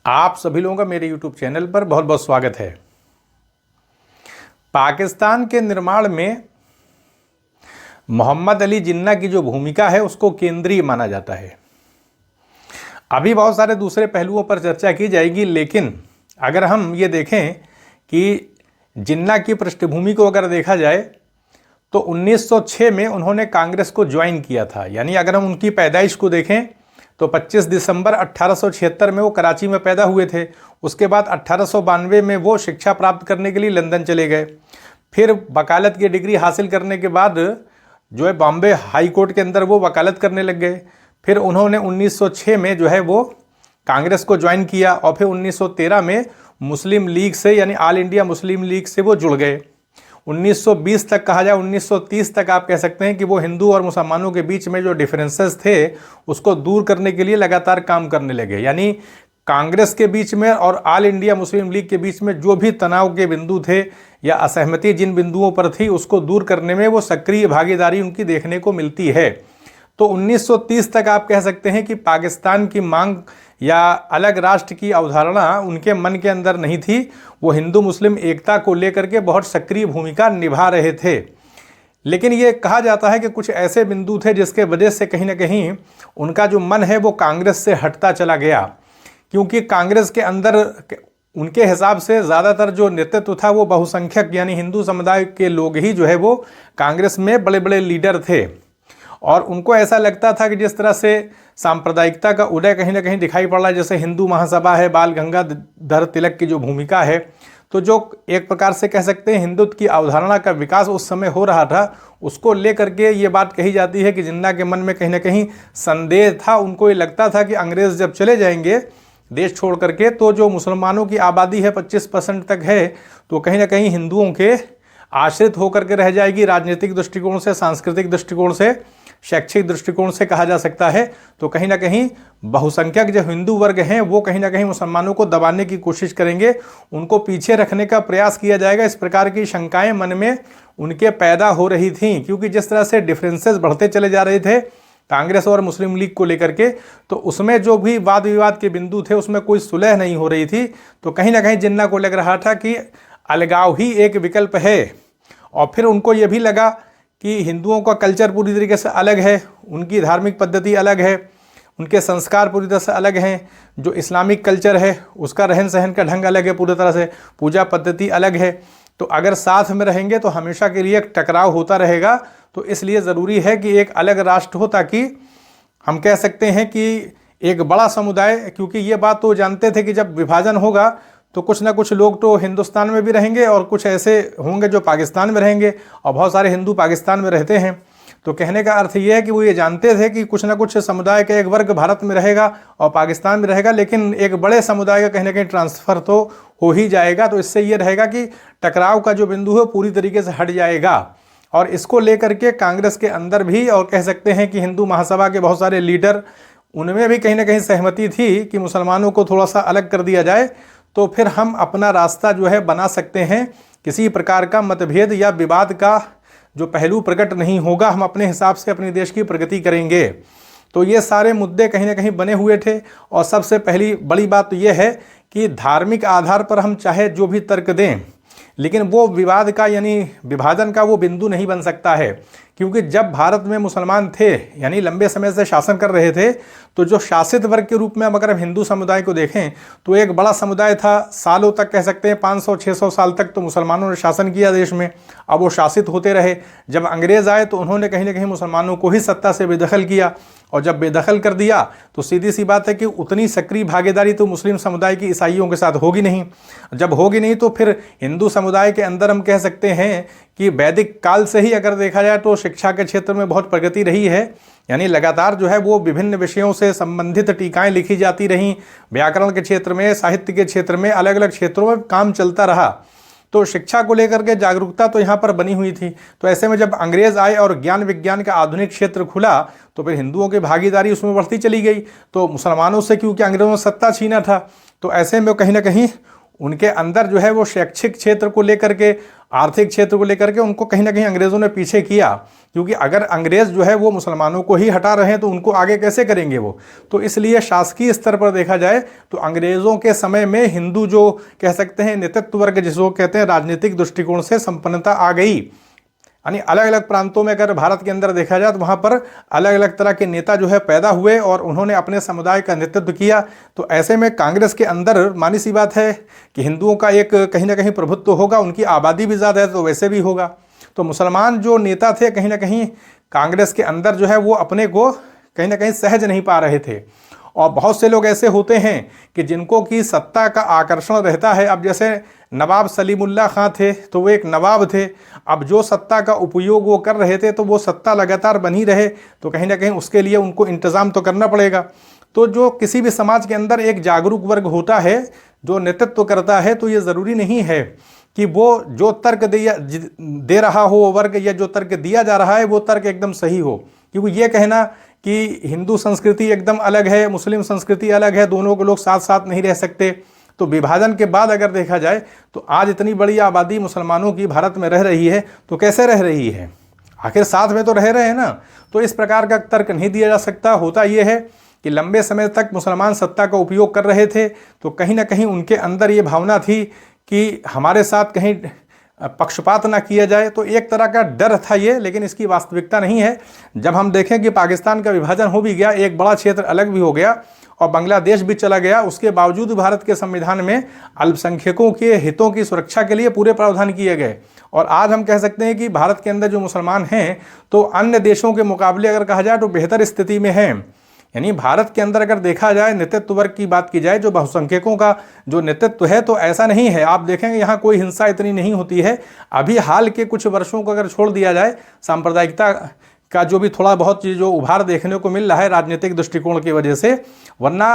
आप सभी लोगों का मेरे YouTube चैनल पर बहुत बहुत स्वागत है। पाकिस्तान के निर्माण में मोहम्मद अली जिन्ना की जो भूमिका है उसको केंद्रीय माना जाता है। अभी बहुत सारे दूसरे पहलुओं पर चर्चा की जाएगी, लेकिन अगर हम ये देखें कि जिन्ना की पृष्ठभूमि को अगर देखा जाए तो 1906 में उन्होंने कांग्रेस को ज्वाइन किया था। यानी अगर हम उनकी पैदाइश को देखें तो 25 दिसंबर 1876 में वो कराची में पैदा हुए थे। उसके बाद 1892 में वो शिक्षा प्राप्त करने के लिए लंदन चले गए। फिर वकालत की डिग्री हासिल करने के बाद जो है बॉम्बे हाई कोर्ट के अंदर वो वकालत करने लग गए। फिर उन्होंने 1906 में जो है वो कांग्रेस को ज्वाइन किया और फिर 1913 में मुस्लिम लीग से यानी ऑल इंडिया मुस्लिम लीग से वो जुड़ गए। 1920 तक कहा जाए, 1930 तक आप कह सकते हैं कि वो हिंदू और मुसलमानों के बीच में जो डिफरेंसेस थे उसको दूर करने के लिए लगातार काम करने लगे। यानी कांग्रेस के बीच में और ऑल इंडिया मुस्लिम लीग के बीच में जो भी तनाव के बिंदु थे या असहमति जिन बिंदुओं पर थी उसको दूर करने में वो सक्रिय भागीदारी उनकी देखने को मिलती है। तो 1930 तक आप कह सकते हैं कि पाकिस्तान की मांग या अलग राष्ट्र की अवधारणा उनके मन के अंदर नहीं थी। वो हिंदू मुस्लिम एकता को लेकर के बहुत सक्रिय भूमिका निभा रहे थे। लेकिन ये कहा जाता है कि कुछ ऐसे बिंदु थे जिसके वजह से कहीं ना कहीं उनका जो मन है वो कांग्रेस से हटता चला गया, क्योंकि कांग्रेस के अंदर उनके हिसाब से ज़्यादातर जो नेतृत्व था वो बहुसंख्यक यानी हिंदू समुदाय के लोग ही जो है वो कांग्रेस में बड़े बड़े लीडर थे। और उनको ऐसा लगता था कि जिस तरह से सांप्रदायिकता का उदय कहीं ना कहीं दिखाई पड़ रहा है, जैसे हिंदू महासभा है, बाल गंगाधर तिलक की जो भूमिका है, तो जो एक प्रकार से कह सकते हैं हिंदुत्व की अवधारणा का विकास उस समय हो रहा था, उसको लेकर के ये बात कही जाती है कि जिन्ना के मन में कहीं ना कहीं संदेह था। उनको ये लगता था कि अंग्रेज़ जब चले जाएंगे देश छोड़ करके तो जो मुसलमानों की आबादी है 25% तक है, तो कहीं ना कहीं हिंदुओं के आश्रित होकर के रह जाएगी। राजनीतिक दृष्टिकोण से, सांस्कृतिक दृष्टिकोण से, शैक्षिक दृष्टिकोण से कहा जा सकता है। तो कहीं ना कहीं बहुसंख्यक जो हिंदू वर्ग हैं वो कहीं ना कहीं मुसलमानों को दबाने की कोशिश करेंगे, उनको पीछे रखने का प्रयास किया जाएगा। इस प्रकार की शंकाएं मन में उनके पैदा हो रही थीं, क्योंकि जिस तरह से डिफरेंसेस बढ़ते चले जा रहे थे कांग्रेस और मुस्लिम लीग को लेकर के, तो उसमें जो भी वाद विवाद के बिंदु थे उसमें कोई सुलह नहीं हो रही थी। तो कहीं ना कहीं जिन्ना को लग रहा था कि अलगाव ही एक विकल्प है। और फिर उनको ये भी लगा कि हिंदुओं का कल्चर पूरी तरीके से अलग है, उनकी धार्मिक पद्धति अलग है, उनके संस्कार पूरी तरह से अलग हैं। जो इस्लामिक कल्चर है उसका रहन सहन का ढंग अलग है, पूरी तरह से पूजा पद्धति अलग है। तो अगर साथ में रहेंगे तो हमेशा के लिए एक टकराव होता रहेगा। तो इसलिए ज़रूरी है कि एक अलग राष्ट्र हो, ताकि हम कह सकते हैं कि एक बड़ा समुदाय, क्योंकि ये बात तो जानते थे कि जब विभाजन होगा तो कुछ ना कुछ लोग तो हिंदुस्तान में भी रहेंगे और कुछ ऐसे होंगे जो पाकिस्तान में रहेंगे, और बहुत सारे हिंदू पाकिस्तान में रहते हैं। तो कहने का अर्थ ये है कि वो ये जानते थे कि कुछ ना कुछ समुदाय का एक वर्ग भारत में रहेगा और पाकिस्तान में रहेगा, लेकिन एक बड़े समुदाय का कहीं ना कहीं ट्रांसफ़र तो हो ही जाएगा। तो इससे ये रहेगा कि टकराव का जो बिंदु है पूरी तरीके से हट जाएगा। और इसको लेकर के कांग्रेस के अंदर भी, और कह सकते हैं कि हिंदू महासभा के बहुत सारे लीडर, उनमें भी कहीं ना कहीं सहमति थी कि मुसलमानों को थोड़ा सा अलग कर दिया जाए, तो फिर हम अपना रास्ता जो है बना सकते हैं। किसी प्रकार का मतभेद या विवाद का जो पहलू प्रकट नहीं होगा, हम अपने हिसाब से अपने देश की प्रगति करेंगे। तो ये सारे मुद्दे कहीं ना कहीं बने हुए थे। और सबसे पहली बड़ी बात तो ये है कि धार्मिक आधार पर हम चाहे जो भी तर्क दें, लेकिन वो विवाद का यानी विभाजन का वो बिंदु नहीं बन सकता है। क्योंकि जब भारत में मुसलमान थे यानी लंबे समय से शासन कर रहे थे, तो जो शासित वर्ग के रूप में अगर हम हिंदू समुदाय को देखें तो एक बड़ा समुदाय था। सालों तक कह सकते हैं 500-600 साल तक तो मुसलमानों ने शासन किया देश में। अब वो शासित होते रहे। जब अंग्रेज़ आए तो उन्होंने कहीं ना कहीं मुसलमानों को ही सत्ता से बेदखल किया, और जब बेदखल कर दिया तो सीधी सी बात है कि उतनी सक्रिय भागीदारी तो मुस्लिम समुदाय की ईसाइयों के साथ होगी नहीं। जब होगी नहीं तो फिर हिंदू समुदाय के अंदर हम कह सकते हैं कि वैदिक काल से ही अगर देखा जाए तो शिक्षा के क्षेत्र में बहुत प्रगति रही है। यानी लगातार जो है वो विभिन्न विषयों से संबंधित टीकाएँ लिखी जाती रहीं, व्याकरण के क्षेत्र में, साहित्य के क्षेत्र में, अलग अलग क्षेत्रों में काम चलता रहा। तो शिक्षा को लेकर के जागरूकता तो यहाँ पर बनी हुई थी। तो ऐसे में जब अंग्रेज़ आए और ज्ञान विज्ञान का आधुनिक क्षेत्र खुला तो फिर हिंदुओं की भागीदारी उसमें बढ़ती चली गई। तो मुसलमानों से, क्योंकि अंग्रेज़ों ने सत्ता छीना था, तो ऐसे में कहीं ना कहीं उनके अंदर जो है वो शैक्षिक क्षेत्र को लेकर के, आर्थिक क्षेत्र को लेकर के उनको कहीं ना कहीं अंग्रेज़ों ने पीछे किया, क्योंकि अगर अंग्रेज़ जो है वो मुसलमानों को ही हटा रहे हैं तो उनको आगे कैसे करेंगे वो। तो इसलिए शासकीय स्तर पर देखा जाए तो अंग्रेज़ों के समय में हिंदू जो कह सकते हैं नेतृत्व वर्ग जिसको कहते हैं राजनीतिक दृष्टिकोण से संपन्नता आ गई। यानी अलग अलग प्रांतों में अगर भारत के अंदर देखा जाए तो वहाँ पर अलग अलग तरह के नेता जो है पैदा हुए और उन्होंने अपने समुदाय का नेतृत्व किया। तो ऐसे में कांग्रेस के अंदर मानी सी बात है कि हिंदुओं का एक कहीं ना कहीं प्रभुत्व तो होगा, उनकी आबादी भी ज़्यादा है तो वैसे भी होगा। तो मुसलमान जो नेता थे कहीं ना कहीं कांग्रेस के अंदर जो है वो अपने को कहीं ना कहीं सहज नहीं पा रहे थे। और बहुत से लोग ऐसे होते हैं कि जिनको कि सत्ता का आकर्षण रहता है। अब जैसे नवाब सलीमुल्लाह खां थे तो वो एक नवाब थे, अब जो सत्ता का उपयोग वो कर रहे थे तो वो सत्ता लगातार बनी रहे तो कहीं ना कहीं उसके लिए उनको इंतज़ाम तो करना पड़ेगा। तो जो किसी भी समाज के अंदर एक जागरूक वर्ग होता है जो नेतृत्व करता है, तो ये ज़रूरी नहीं है कि वो जो तर्क दे रहा हो वो वर्ग या जो तर्क दिया जा रहा है वो तर्क एकदम सही हो। क्योंकि ये कहना कि हिंदू संस्कृति एकदम अलग है, मुस्लिम संस्कृति अलग है, दोनों को लोग साथ साथ नहीं रह सकते। तो विभाजन के बाद अगर देखा जाए तो आज इतनी बड़ी आबादी मुसलमानों की भारत में रह रही है, तो कैसे रह रही है, आखिर साथ में तो रह रहे हैं ना। तो इस प्रकार का तर्क नहीं दिया जा सकता। होता ये है कि लंबे समय तक मुसलमान सत्ता का उपयोग कर रहे थे तो कहीं ना कहीं उनके अंदर ये भावना थी कि हमारे साथ कहीं पक्षपात ना किया जाए। तो एक तरह का डर था ये, लेकिन इसकी वास्तविकता नहीं है। जब हम देखें कि पाकिस्तान का विभाजन हो भी गया, एक बड़ा क्षेत्र अलग भी हो गया और बांग्लादेश भी चला गया, उसके बावजूद भारत के संविधान में अल्पसंख्यकों के हितों की सुरक्षा के लिए पूरे प्रावधान किए गए। और आज हम कह सकते हैं कि भारत के अंदर जो मुसलमान हैं तो अन्य देशों के मुकाबले अगर कहा जाए तो बेहतर स्थिति में हैं। यानी भारत के अंदर अगर देखा जाए नेतृत्व वर्ग की बात की जाए, जो बहुसंख्यकों का जो नेतृत्व है, तो ऐसा नहीं है। आप देखेंगे यहाँ कोई हिंसा इतनी नहीं होती है। अभी हाल के कुछ वर्षों को अगर छोड़ दिया जाए, सांप्रदायिकता का जो भी थोड़ा बहुत चीज़ जो उभार देखने को मिल रहा है राजनीतिक दृष्टिकोण की वजह से, वरना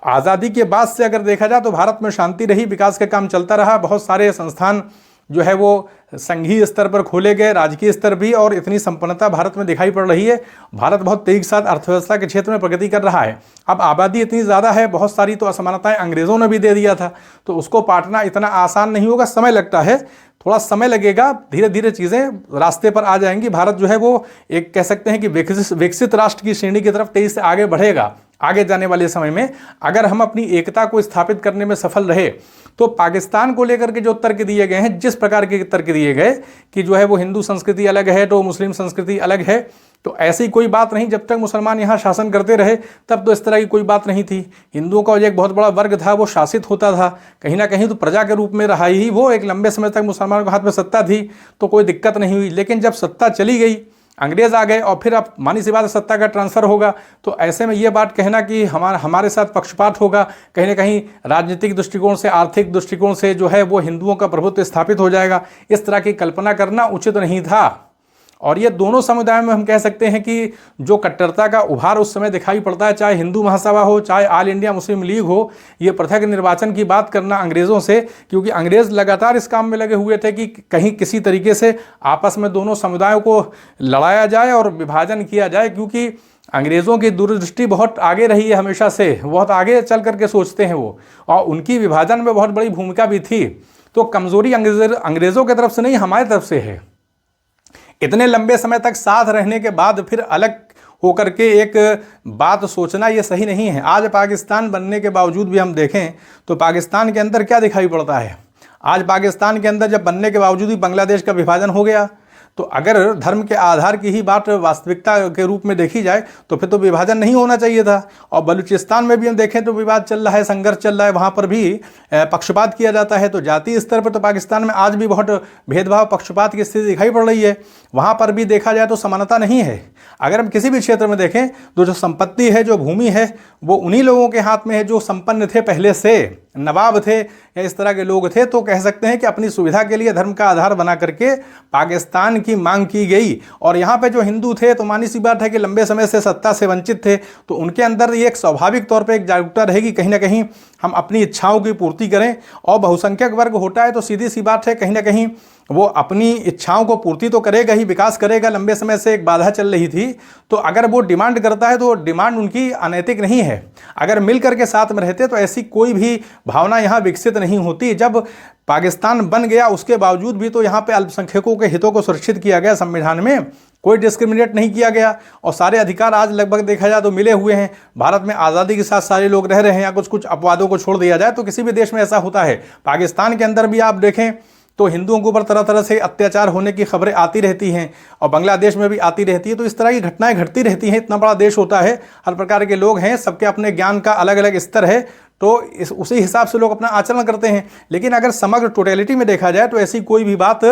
आज़ादी के बाद से अगर देखा जाए तो भारत में शांति रही, विकास का काम चलता रहा। बहुत सारे संस्थान जो है वो संघीय स्तर पर खोले गए, राजकीय स्तर भी, और इतनी संपन्नता भारत में दिखाई पड़ रही है। भारत बहुत तेजी के साथ अर्थव्यवस्था के क्षेत्र में प्रगति कर रहा है। अब आबादी इतनी ज़्यादा है, बहुत सारी तो असमानताएं अंग्रेज़ों ने भी दे दिया था, तो उसको पाटना इतना आसान नहीं होगा, समय लगता है, थोड़ा समय लगेगा, धीरे धीरे चीज़ें रास्ते पर आ जाएंगी। भारत जो है वो एक कह सकते हैं कि विकसित राष्ट्र की श्रेणी की तरफ तेजी से आगे बढ़ेगा। आगे जाने वाले समय में अगर हम अपनी एकता को स्थापित करने में सफल रहे तो पाकिस्तान को लेकर के जो तर्क दिए गए हैं, जिस प्रकार के तर्क दिए गए कि जो है वो हिंदू संस्कृति अलग है तो मुस्लिम संस्कृति अलग है, तो ऐसी कोई बात नहीं। जब तक मुसलमान यहाँ शासन करते रहे तब तो इस तरह की कोई बात नहीं थी। हिंदुओं का एक बहुत बड़ा वर्ग था, वो शासित होता था, कहीं ना कहीं तो प्रजा के रूप में रहा ही वो। एक लंबे समय तक मुसलमानों के हाथ में सत्ता थी तो कोई दिक्कत नहीं हुई। लेकिन जब सत्ता चली गई, अंग्रेज़ आ गए और फिर अब मानी सी बात सत्ता का ट्रांसफ़र होगा, तो ऐसे में ये बात कहना कि हमारे साथ पक्षपात होगा, कहीं ना कहीं राजनीतिक दृष्टिकोण से, आर्थिक दृष्टिकोण से जो है वो हिंदुओं का प्रभुत्व स्थापित हो जाएगा, इस तरह की कल्पना करना उचित नहीं था। और ये दोनों समुदायों में हम कह सकते हैं कि जो कट्टरता का उभार उस समय दिखाई पड़ता है, चाहे हिंदू महासभा हो, चाहे ऑल इंडिया मुस्लिम लीग हो, ये पृथक निर्वाचन की बात करना अंग्रेज़ों से, क्योंकि अंग्रेज़ लगातार इस काम में लगे हुए थे कि कहीं किसी तरीके से आपस में दोनों समुदायों को लड़ाया जाए और विभाजन किया जाए। क्योंकि अंग्रेज़ों की दूरदृष्टि बहुत आगे रही है, हमेशा से बहुत आगे चल करके सोचते हैं वो, और उनकी विभाजन में बहुत बड़ी भूमिका भी थी। तो कमज़ोरी अंग्रेज़ों की तरफ से नहीं, हमारी तरफ से है। इतने लंबे समय तक साथ रहने के बाद फिर अलग होकर के एक बात सोचना ये सही नहीं है। आज पाकिस्तान बनने के बावजूद भी हम देखें तो पाकिस्तान के अंदर क्या दिखाई पड़ता है। आज पाकिस्तान के अंदर जब बनने के बावजूद भी बांग्लादेश का विभाजन हो गया, तो अगर धर्म के आधार की ही बात वास्तविकता के रूप में देखी जाए तो फिर तो विभाजन नहीं होना चाहिए था। और बलूचिस्तान में भी हम देखें तो विवाद चल रहा है, संघर्ष चल रहा है, वहाँ पर भी पक्षपात किया जाता है। तो जातीय स्तर पर तो पाकिस्तान में आज भी बहुत भेदभाव, पक्षपात की स्थिति दिखाई पड़ रही है। वहाँ पर भी देखा जाए तो समानता नहीं है। अगर हम किसी भी क्षेत्र में देखें तो जो संपत्ति है, जो भूमि है, वो उन्हीं लोगों के हाथ में है जो संपन्न थे, पहले से नवाब थे या इस तरह के लोग थे। तो कह सकते हैं कि अपनी सुविधा के लिए धर्म का आधार बना करके पाकिस्तान की मांग की गई। और यहाँ पे जो हिंदू थे तो मानी सी बात है कि लंबे समय से सत्ता से वंचित थे, तो उनके अंदर ये एक स्वाभाविक तौर पे एक जागरूकता रहेगी, कहीं ना कहीं हम अपनी इच्छाओं की पूर्ति करें। और बहुसंख्यक वर्ग होता है तो सीधी सी बात है, कहीं ना कहीं वो अपनी इच्छाओं को पूर्ति तो करेगा ही, विकास करेगा। लंबे समय से एक बाधा चल रही थी, तो अगर वो डिमांड करता है तो डिमांड उनकी अनैतिक नहीं है। अगर मिल करके साथ में रहते तो ऐसी कोई भी भावना यहाँ विकसित नहीं होती। जब पाकिस्तान बन गया उसके बावजूद भी तो यहाँ पे अल्पसंख्यकों के हितों को सुरक्षित किया गया, संविधान में कोई डिस्क्रिमिनेट नहीं किया गया और सारे अधिकार आज लगभग देखा जाए तो मिले हुए हैं। भारत में आज़ादी के साथ सारे लोग रह रहे हैं, या कुछ कुछ अपवादों को छोड़ दिया जाए तो किसी भी देश में ऐसा होता है। पाकिस्तान के अंदर भी आप देखें तो हिंदुओं के ऊपर तरह तरह से अत्याचार होने की खबरें आती रहती हैं और बांग्लादेश में भी आती रहती है। तो इस तरह की घटनाएं घटती रहती हैं। इतना बड़ा देश होता है, हर प्रकार के लोग हैं, सबके अपने ज्ञान का अलग अलग स्तर है, तो उसी हिसाब से लोग अपना आचरण करते हैं। लेकिन अगर समग्र टोटलिटी में देखा जाए तो ऐसी कोई भी बात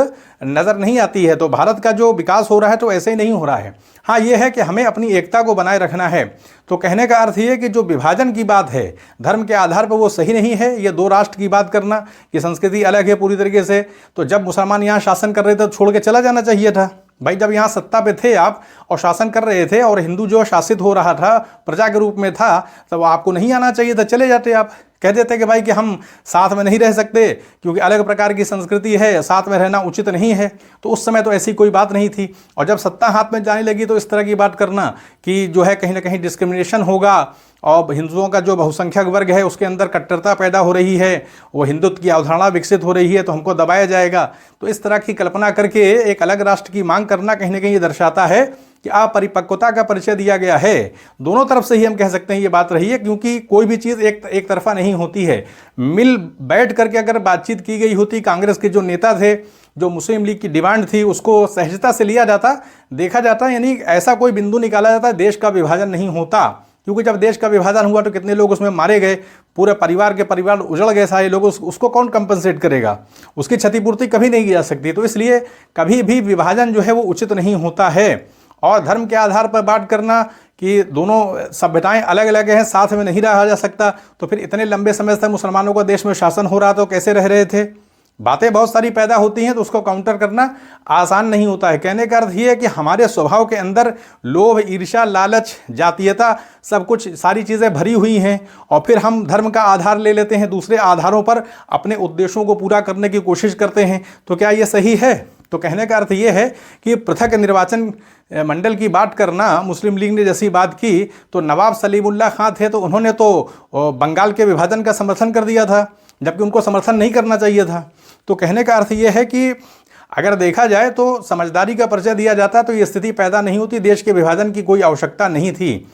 नज़र नहीं आती है। तो भारत का जो विकास हो रहा है तो ऐसे ही नहीं हो रहा है। हाँ, ये है कि हमें अपनी एकता को बनाए रखना है। तो कहने का अर्थ ये कि जो विभाजन की बात है धर्म के आधार पर, वो सही नहीं है। ये दो राष्ट्र की बात करना, ये संस्कृति अलग है पूरी तरीके से। तो जब मुसलमान यहाँ शासन कर रहे थे तो छोड़ के चला जाना चाहिए था भाई। जब यहाँ सत्ता पे थे आप और शासन कर रहे थे और हिंदू जो शासित हो रहा था प्रजा के रूप में था, तब आपको नहीं आना चाहिए था, चले जाते। आप कह देते कि भाई कि हम साथ में नहीं रह सकते क्योंकि अलग प्रकार की संस्कृति है, साथ में रहना उचित नहीं है। तो उस समय तो ऐसी कोई बात नहीं थी। और जब सत्ता हाथ में जाने लगी तो इस तरह की बात करना कि जो है कहीं ना कहीं डिस्क्रिमिनेशन होगा और हिंदुओं का जो बहुसंख्यक वर्ग है उसके अंदर कट्टरता पैदा हो रही है, वो हिंदुत्व की अवधारणा विकसित हो रही है, तो हमको दबाया जाएगा। तो इस तरह की कल्पना करके एक अलग राष्ट्र की मांग करना कहीं ना कहीं ये दर्शाता है कि अपरिपक्वता का परिचय दिया गया है। दोनों तरफ से ही हम कह सकते हैं ये बात रही है, क्योंकि कोई भी चीज़ एक तरफा नहीं होती है। मिल बैठ करके अगर बातचीत की गई होती, कांग्रेस के जो नेता थे, जो मुस्लिम लीग की डिमांड थी उसको सहजता से लिया जाता, देखा जाता, यानी ऐसा कोई बिंदु निकाला जाता, देश का विभाजन नहीं होता। क्योंकि जब देश का विभाजन हुआ तो कितने लोग उसमें मारे गए, पूरे परिवार के परिवार उजड़ गए सारे लोग, उसको कौन कंपनसेट करेगा? उसकी क्षतिपूर्ति कभी नहीं की जा सकती। तो इसलिए कभी भी विभाजन जो है वो उचित नहीं होता है। और धर्म के आधार पर बात करना कि दोनों सभ्यताएं अलग अलग हैं, साथ में नहीं रहा जा सकता, तो फिर इतने लंबे समय तक मुसलमानों का देश में शासन हो रहा तो कैसे रह रहे थे? बातें बहुत सारी पैदा होती हैं तो उसको काउंटर करना आसान नहीं होता है। कहने का अर्थ ये है कि हमारे स्वभाव के अंदर लोभ, ईर्ष्या, लालच, जातीयता, सब कुछ सारी चीज़ें भरी हुई हैं और फिर हम धर्म का आधार ले लेते हैं, दूसरे आधारों पर अपने उद्देश्यों को पूरा करने की कोशिश करते हैं। तो क्या ये सही है? तो कहने का अर्थ ये है कि पृथक निर्वाचन मंडल की बात करना, मुस्लिम लीग ने जैसी बात की तो नवाब सलीमुल्लाह खां थे तो उन्होंने तो बंगाल के विभाजन का समर्थन कर दिया था, जबकि उनको समर्थन नहीं करना चाहिए था। तो कहने का अर्थ ये है कि अगर देखा जाए तो समझदारी का परिचय दिया जाता तो ये स्थिति पैदा नहीं होती, देश के विभाजन की कोई आवश्यकता नहीं थी।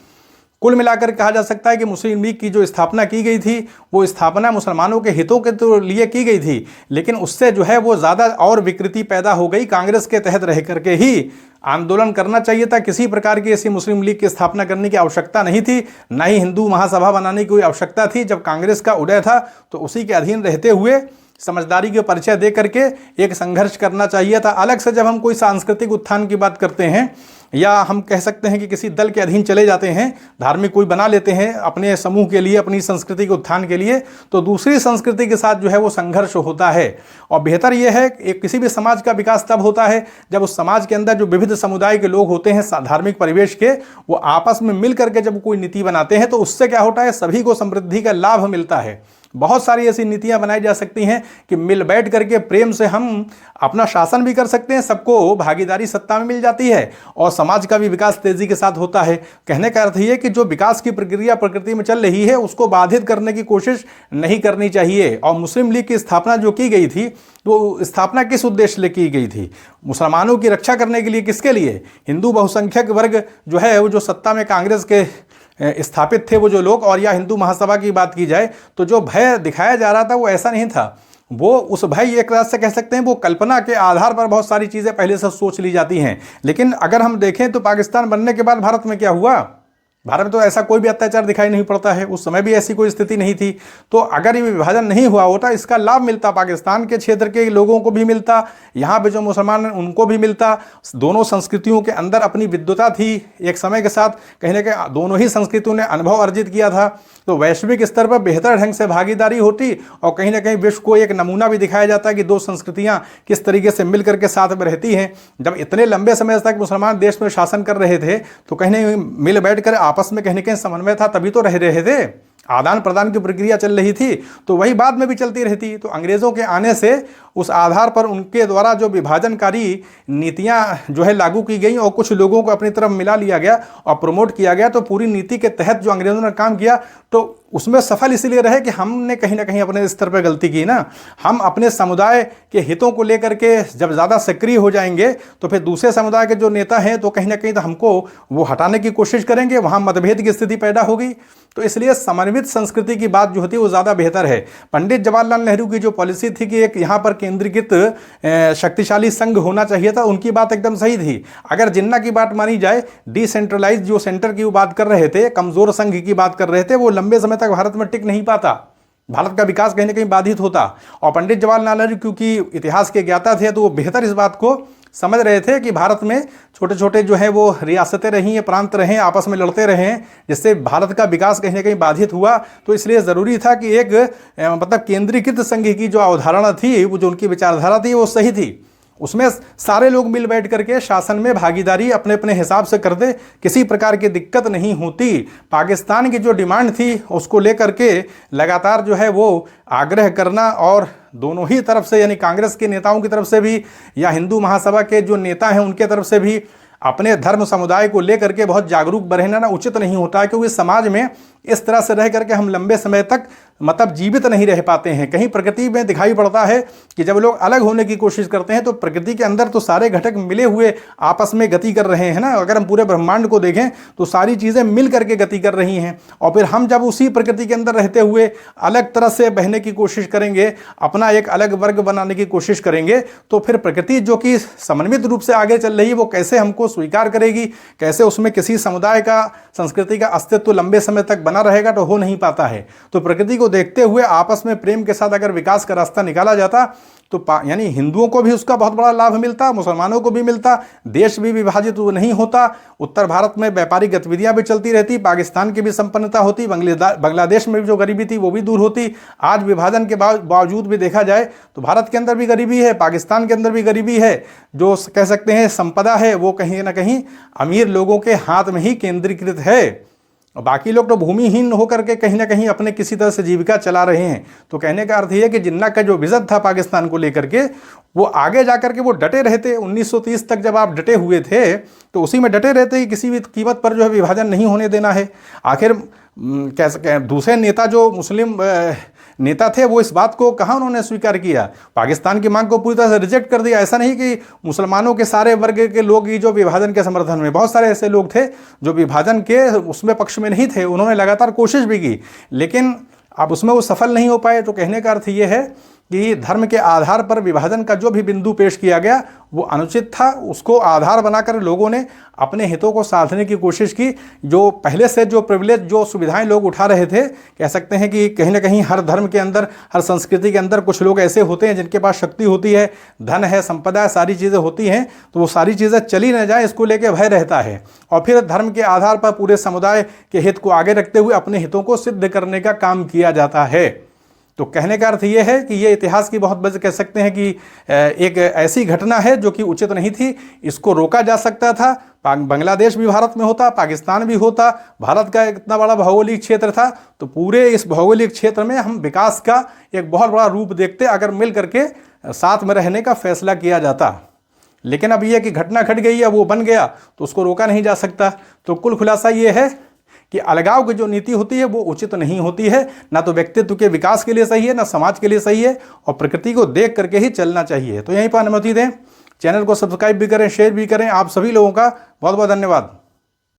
कुल मिलाकर कहा जा सकता है कि मुस्लिम लीग की जो स्थापना की गई थी वो स्थापना मुसलमानों के हितों के तो लिए की गई थी, लेकिन उससे जो है वो ज़्यादा और विकृति पैदा हो गई। कांग्रेस के तहत रह करके ही आंदोलन करना चाहिए था, किसी प्रकार की ऐसी मुस्लिम लीग की स्थापना करने की आवश्यकता नहीं थी, न ही हिंदू महासभा बनाने की कोई आवश्यकता थी। जब कांग्रेस का उदय था तो उसी के अधीन रहते हुए समझदारी के परिचय दे करके एक संघर्ष करना चाहिए था। अलग से जब हम कोई सांस्कृतिक उत्थान की बात करते हैं या हम कह सकते हैं कि किसी दल के अधीन चले जाते हैं, धार्मिक कोई बना लेते हैं अपने समूह के लिए, अपनी संस्कृति के उत्थान के लिए, तो दूसरी संस्कृति के साथ जो है वो संघर्ष होता है। और बेहतर यह है कि किसी भी समाज का विकास तब होता है जब उस समाज के अंदर जो विविध समुदाय के लोग होते हैं, धार्मिक परिवेश के, वो आपस में मिल करके जब कोई नीति बनाते हैं तो उससे क्या होता है, सभी को समृद्धि का लाभ मिलता है। बहुत सारी ऐसी नीतियां बनाई जा सकती हैं कि मिल बैठ करके प्रेम से हम अपना शासन भी कर सकते हैं, सबको भागीदारी सत्ता में मिल जाती है और समाज का भी विकास तेजी के साथ होता है। कहने का अर्थ ये कि जो विकास की प्रक्रिया प्रकृति में चल रही है उसको बाधित करने की कोशिश नहीं करनी चाहिए। और मुस्लिम लीग की स्थापना जो की गई थी तो स्थापना किस उद्देश्य लिए की गई थी? मुसलमानों की रक्षा करने के लिए। किसके लिए? हिंदू बहुसंख्यक वर्ग जो है वो जो सत्ता में कांग्रेस के स्थापित थे वो जो लोग, और या हिंदू महासभा की बात की जाए तो जो भय दिखाया जा रहा था वो ऐसा नहीं था। वो उस भय एक तरह से कह सकते हैं वो कल्पना के आधार पर बहुत सारी चीज़ें पहले से सोच ली जाती हैं। लेकिन अगर हम देखें तो पाकिस्तान बनने के बाद भारत में क्या हुआ? भारत में तो ऐसा कोई भी अत्याचार दिखाई नहीं पड़ता है, उस समय भी ऐसी कोई स्थिति नहीं थी। तो अगर ये विभाजन नहीं हुआ होता, इसका लाभ मिलता पाकिस्तान के क्षेत्र के लोगों को भी मिलता, यहाँ पे जो मुसलमान हैं उनको भी मिलता। दोनों संस्कृतियों के अंदर अपनी विद्वता थी, एक समय के साथ कहीं ना कहीं दोनों ही संस्कृतियों ने अनुभव अर्जित किया था, तो वैश्विक स्तर पर बेहतर ढंग से भागीदारी होती और कहीं ना कहीं विश्व को एक नमूना भी दिखाया जाता कि दो संस्कृतियाँ किस तरीके से मिल करके साथ में रहती हैं। जब इतने लंबे समय तक मुसलमान देश में शासन कर रहे थे तो कहीं ना मिल बैठ कर आपस में कहीं ना कहीं समन्वय था, तभी तो रह रहे थे। आदान प्रदान की प्रक्रिया चल रही थी, तो वही बाद में भी चलती रहती। तो अंग्रेज़ों के आने से उस आधार पर उनके द्वारा जो विभाजनकारी नीतियां जो है लागू की गई और कुछ लोगों को अपनी तरफ मिला लिया गया और प्रमोट किया गया, तो पूरी नीति के तहत जो अंग्रेज़ों ने काम किया तो उसमें सफल इसलिए रहे कि हमने कहीं ना कहीं अपने स्तर पर गलती की ना। हम अपने समुदाय के हितों को लेकर के जब ज़्यादा सक्रिय हो जाएंगे तो फिर दूसरे समुदाय के जो नेता हैं तो कहीं ना कहीं तो हमको वो हटाने की कोशिश करेंगे, वहाँ मतभेद की स्थिति पैदा होगी। तो इसलिए समन्वित संस्कृति की बात जो होती है वो ज़्यादा बेहतर है। पंडित जवाहरलाल नेहरू की जो पॉलिसी थी कि एक यहाँ पर केंद्रीकृत शक्तिशाली संघ होना चाहिए था, उनकी बात एकदम सही थी। अगर जिन्ना की बात मानी जाए, डिसेंट्रलाइज जो सेंटर की वो बात कर रहे थे, कमज़ोर संघ की बात कर रहे थे, वो लंबे समय तक भारत में टिक नहीं पाता, भारत का विकास कहीं ना कहीं बाधित होता। और पंडित जवाहरलाल नेहरू क्योंकि इतिहास के ज्ञाता थे तो वो बेहतर इस बात को समझ रहे थे कि भारत में छोटे छोटे जो है वो रियासतें रही हैं, प्रांत रहे, आपस में लड़ते रहे, जिससे भारत का विकास कहीं ना कहीं बाधित हुआ। तो इसलिए ज़रूरी था कि एक मतलब केंद्रीकृत संघ की जो अवधारणा थी, वो जो उनकी विचारधारा थी वो सही थी। उसमें सारे लोग मिल बैठ करके शासन में भागीदारी अपने अपने हिसाब से करते, किसी प्रकार की दिक्कत नहीं होती। पाकिस्तान की जो डिमांड थी उसको लेकर के लगातार जो है वो आग्रह करना, और दोनों ही तरफ से यानी कांग्रेस के नेताओं की तरफ से भी या हिंदू महासभा के जो नेता हैं उनके तरफ से भी अपने धर्म समुदाय को लेकर के बहुत जागरूक रहना उचित नहीं होता है, क्योंकि समाज में इस तरह से रह करके हम लंबे समय तक मतलब जीवित नहीं रह पाते हैं। कहीं प्रकृति में दिखाई पड़ता है कि जब लोग अलग होने की कोशिश करते हैं तो प्रकृति के अंदर तो सारे घटक मिले हुए आपस में गति कर रहे हैं ना। अगर हम पूरे ब्रह्मांड को देखें तो सारी चीज़ें मिल करके गति कर रही हैं, और फिर हम जब उसी प्रकृति के अंदर रहते हुए अलग तरह से बहने की कोशिश करेंगे, अपना एक अलग वर्ग बनाने की कोशिश करेंगे, तो फिर प्रकृति जो कि समन्वित रूप से आगे चल रही है वो कैसे हमको स्वीकार करेगी, कैसे उसमें किसी समुदाय का संस्कृति का अस्तित्व लंबे समय तक बना रहेगा, तो हो नहीं पाता है। तो प्रकृति को देखते हुए आपस में प्रेम के साथ अगर विकास का रास्ता निकाला जाता तो यानी हिंदुओं को भी उसका बहुत बड़ा लाभ मिलता, मुसलमानों को भी मिलता, देश भी विभाजित नहीं होता, उत्तर भारत में व्यापारिक गतिविधियां भी चलती रहती, पाकिस्तान की भी संपन्नता होती, बांग्लादेश में भी जो गरीबी थी वो भी दूर होती। आज विभाजन के बावजूद भी देखा जाए तो भारत के अंदर भी गरीबी है, पाकिस्तान के अंदर भी गरीबी है। जो कह सकते हैं संपदा है वो कहीं ना कहीं अमीर लोगों के हाथ में ही केंद्रीकृत है, और बाकी लोग तो भूमिहीन होकर के कहीं ना कहीं अपने किसी तरह से जीविका चला रहे हैं। तो कहने का अर्थ ये है कि जिन्ना का जो विजन था पाकिस्तान को लेकर के, वो आगे जाकर के वो डटे रहते। 1930 तक जब आप डटे हुए थे तो उसी में डटे रहते कि किसी भी कीमत पर जो है विभाजन नहीं होने देना है। आखिर कह सके दूसरे नेता जो मुस्लिम नेता थे वो इस बात को कहाँ उन्होंने स्वीकार किया, पाकिस्तान की मांग को पूरी तरह से रिजेक्ट कर दिया। ऐसा नहीं कि मुसलमानों के सारे वर्ग के लोग ही जो विभाजन के समर्थन में, बहुत सारे ऐसे लोग थे जो विभाजन के उसमें पक्ष में नहीं थे, उन्होंने लगातार कोशिश भी की, लेकिन अब उसमें वो सफल नहीं हो पाए। तो कहने का अर्थ ये है कि धर्म के आधार पर विभाजन का जो भी बिंदु पेश किया गया वो अनुचित था। उसको आधार बनाकर लोगों ने अपने हितों को साधने की कोशिश की। जो पहले से जो प्रिविलेज जो सुविधाएं लोग उठा रहे थे, कह सकते हैं कि कहीं ना कहीं हर धर्म के अंदर, हर संस्कृति के अंदर कुछ लोग ऐसे होते हैं जिनके पास शक्ति होती है, धन है, संपदा है, सारी चीज़ें होती हैं, तो वो सारी चीज़ें चली न जाए इसको लेकर भय रहता है, और फिर धर्म के आधार पर पूरे समुदाय के हित को आगे रखते हुए अपने हितों को सिद्ध करने का काम किया जाता है। तो कहने का अर्थ ये है कि ये इतिहास की बहुत बड़ी कह सकते हैं कि एक ऐसी घटना है जो कि उचित नहीं थी, इसको रोका जा सकता था। बांग्लादेश भी भारत में होता, पाकिस्तान भी होता, भारत का इतना बड़ा भौगोलिक क्षेत्र था, तो पूरे इस भौगोलिक क्षेत्र में हम विकास का एक बहुत बड़ा रूप देखते अगर मिल करके साथ में रहने का फैसला किया जाता। लेकिन अब यह कि घटना घट गई है, वो बन गया, तो उसको रोका नहीं जा सकता। तो कुल खुलासा ये है कि अलगाव की जो नीति होती है वो उचित नहीं होती है, ना तो व्यक्तित्व के विकास के लिए सही है, ना समाज के लिए सही है, और प्रकृति को देख करके ही चलना चाहिए। तो यहीं पर अनुमति दें, चैनल को सब्सक्राइब भी करें, शेयर भी करें। आप सभी लोगों का बहुत बहुत धन्यवाद।